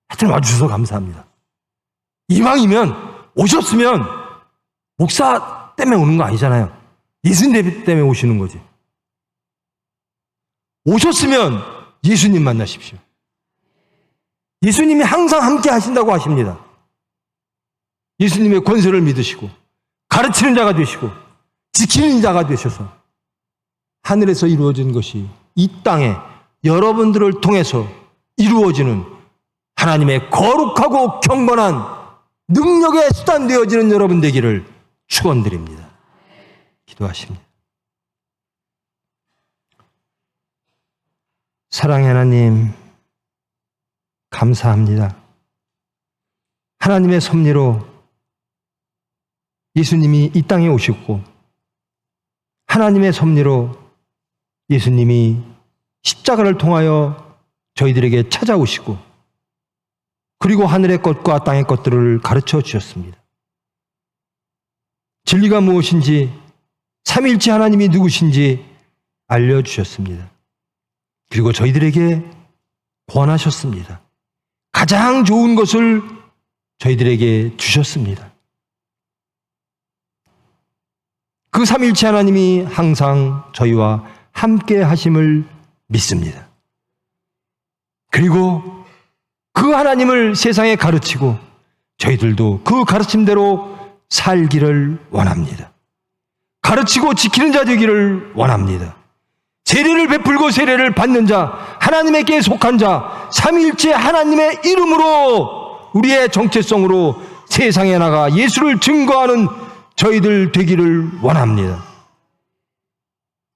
하여튼 와주셔서 감사합니다. 이왕이면 오셨으면 목사 때문에 오는 거 아니잖아요. 예수님 때문에 오시는 거지. 오셨으면 예수님 만나십시오. 예수님이 항상 함께 하신다고 하십니다. 예수님의 권세를 믿으시고 가르치는 자가 되시고 지키는 자가 되셔서 하늘에서 이루어진 것이 이 땅에 여러분들을 통해서 이루어지는 하나님의 거룩하고 경건한 능력의 수단 되어지는 여러분 되기를 축원드립니다. 기도하십니다. 사랑의 하나님, 감사합니다. 하나님의 섭리로 예수님이 이 땅에 오셨고 하나님의 섭리로 예수님이 십자가를 통하여 저희들에게 찾아오시고 그리고 하늘의 것과 땅의 것들을 가르쳐 주셨습니다. 진리가 무엇인지 삼위일체 하나님이 누구신지 알려주셨습니다. 그리고 저희들에게 권하셨습니다. 가장 좋은 것을 저희들에게 주셨습니다. 그 삼위일체 하나님이 항상 저희와 함께 하심을 믿습니다. 그리고 그 하나님을 세상에 가르치고 저희들도 그 가르침대로 살기를 원합니다. 가르치고 지키는 자 되기를 원합니다. 세례를 베풀고 세례를 받는 자, 하나님에게 속한 자, 삼위일체 하나님의 이름으로 우리의 정체성으로 세상에 나가 예수를 증거하는 저희들 되기를 원합니다.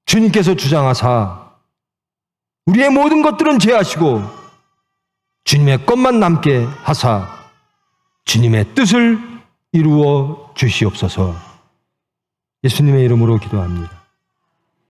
주님께서 주장하사 우리의 모든 것들은 제하시고 주님의 것만 남게 하사 주님의 뜻을 이루어 주시옵소서. 예수님의 이름으로 기도합니다.